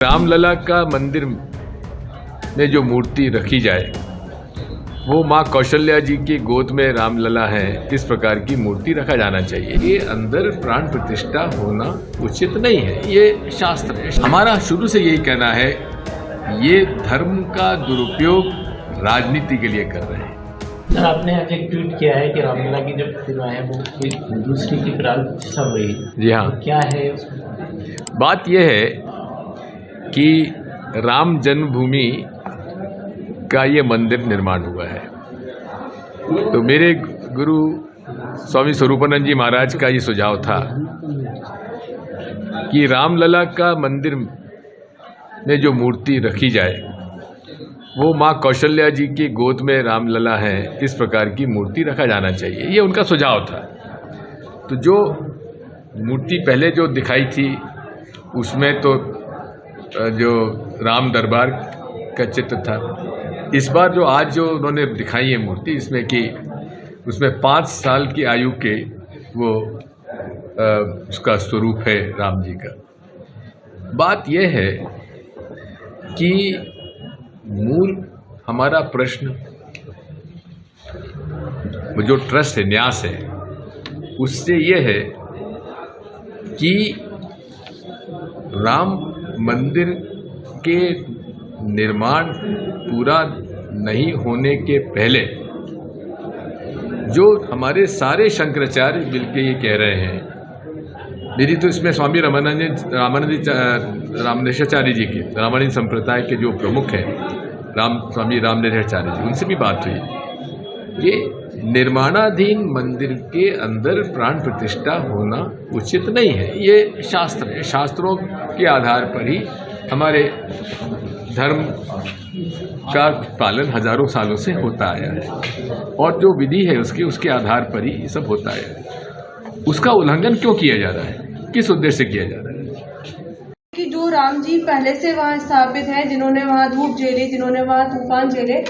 रामलला का मंदिर में जो मूर्ति रखी जाए वो माँ कौशल्या जी की गोद में रामलला है, इस प्रकार की मूर्ति रखा जाना चाहिए। ये अंदर प्राण प्रतिष्ठा होना उचित नहीं है, ये शास्त्र है। हमारा शुरू से यही कहना है, ये धर्म का दुरुपयोग राजनीति के लिए कर रहे हैं। सर, आपने आज एक ट्वीट किया है कि रामलला की जो प्रतिमा है वो कोई दूसरी की प्राण प्रतिष्ठा हुई। जी हाँ, क्या है बात यह है कि राम जन्मभूमि का ये मंदिर निर्माण हुआ है, तो मेरे गुरु स्वामी स्वरूपानंद जी महाराज का ये सुझाव था कि रामलला का मंदिर में जो मूर्ति रखी जाए वो माँ कौशल्या जी की गोद में रामलला है, इस प्रकार की मूर्ति रखा जाना चाहिए, ये उनका सुझाव था। तो जो मूर्ति पहले जो दिखाई थी उसमें तो जो राम दरबार का चित्र था, इस बार जो आज जो उन्होंने दिखाई है मूर्ति, इसमें कि उसमें 5 साल की आयु के वो उसका स्वरूप है राम जी का। बात यह है कि मूल हमारा प्रश्न वो जो ट्रस्ट है, न्यास है, उससे ये है कि राम मंदिर के निर्माण पूरा नहीं होने के पहले जो हमारे सारे शंकराचार्य मिलके ये कह रहे हैं, मेरी तो इसमें स्वामी रामनेशाचार्य जी की रामानंद संप्रदाय के जो प्रमुख हैं स्वामी रामनेशाचार्य जी, उनसे भी बात हुई। ये निर्माणाधीन मंदिर के अंदर प्राण प्रतिष्ठा होना उचित नहीं है, ये शास्त्र है। शास्त्रों के आधार पर ही हमारे धर्म का पालन हजारों सालों से होता आया है और जो विधि है उसके आधार पर ही ये सब होता है। उसका उल्लंघन क्यों किया जा रहा है, किस उद्देश्य से किया जा रहा है? कि जो राम जी पहले से वहाँ स्थापित है, जिन्होंने वहाँ धूप झेले, जिन्होंने वहाँ तूफान झेले,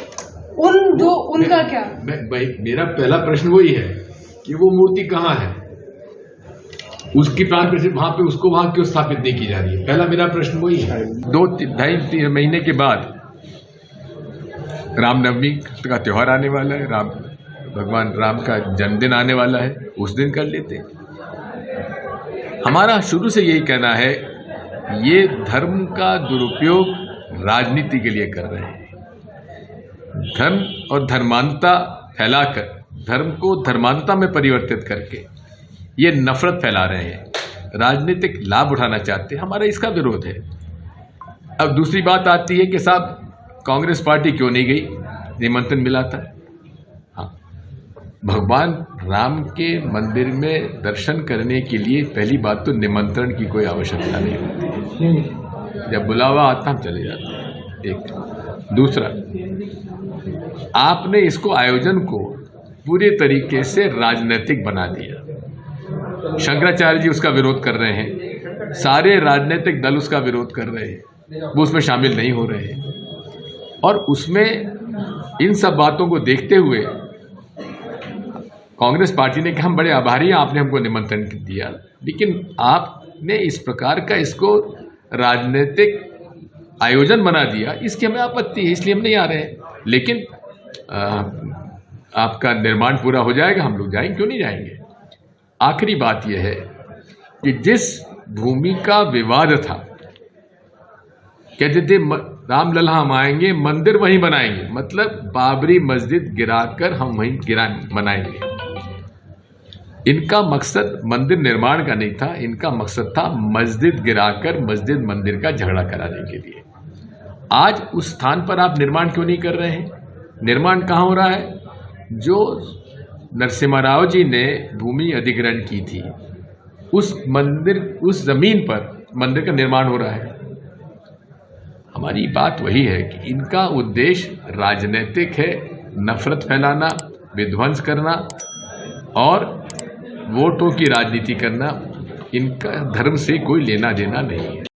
उनका क्या? मेरा पहला प्रश्न वही है कि वो मूर्ति कहाँ है, उसकी प्राण प्रतिष्ठा वहां पे उसको वहां क्यों स्थापित नहीं की जा रही है? पहला मेरा प्रश्न वही है। 2-2.5 महीने के बाद रामनवमी का त्योहार आने वाला है, भगवान राम का जन्मदिन आने वाला है, उस दिन कर लेते हैं। हमारा शुरू से यही कहना है, ये धर्म का दुरुपयोग राजनीति के लिए कर रहे हैं। धर्म और धर्मांता फैलाकर, धर्म को धर्मांता में परिवर्तित करके ये नफरत फैला रहे हैं, राजनीतिक लाभ उठाना चाहते हैं। हमारा इसका विरोध है। अब दूसरी बात आती है कि साहब कांग्रेस पार्टी क्यों नहीं गई, निमंत्रण मिला था। हाँ, भगवान राम के मंदिर में दर्शन करने के लिए पहली बात तो निमंत्रण की कोई आवश्यकता नहीं होती है, जब बुलावा आता हम चले जाते हैं। एक दूसरा, आपने इसको आयोजन को पूरे तरीके से राजनीतिक बना दिया। शंकराचार्य जी उसका विरोध कर रहे हैं, सारे राजनीतिक दल उसका विरोध कर रहे हैं, वो उसमें शामिल नहीं हो रहे हैं। और उसमें इन सब बातों को देखते हुए कांग्रेस पार्टी ने कहा हम बड़े आभारी हैं, आपने हमको निमंत्रण दिया, लेकिन आपने इस प्रकार का इसको राजनीतिक आयोजन बना दिया, इसकी हमें आपत्ति है, इसलिए हम नहीं आ रहे हैं। लेकिन आपका निर्माण पूरा हो जाएगा, हम लोग जाएंगे, क्यों नहीं जाएंगे। आखिरी बात यह है कि जिस भूमि का विवाद था, कहते थे रामलला हम आएंगे, मंदिर वहीं बनाएंगे, मतलब बाबरी मस्जिद गिराकर हम वहीं बनाएंगे। इनका मकसद मंदिर निर्माण का नहीं था, इनका मकसद था मस्जिद गिराकर मस्जिद मंदिर का झगड़ा कराने के लिए। आज उस स्थान पर आप निर्माण क्यों नहीं कर रहे हैं? निर्माण कहाँ हो रहा है? जो नरसिम्हा राव जी ने भूमि अधिग्रहण की थी, उस मंदिर, उस जमीन पर मंदिर का निर्माण हो रहा है। हमारी बात वही है कि इनका उद्देश्य राजनीतिक है, नफरत फैलाना, विध्वंस करना और वोटों की राजनीति करना। इनका धर्म से कोई लेना देना नहीं है।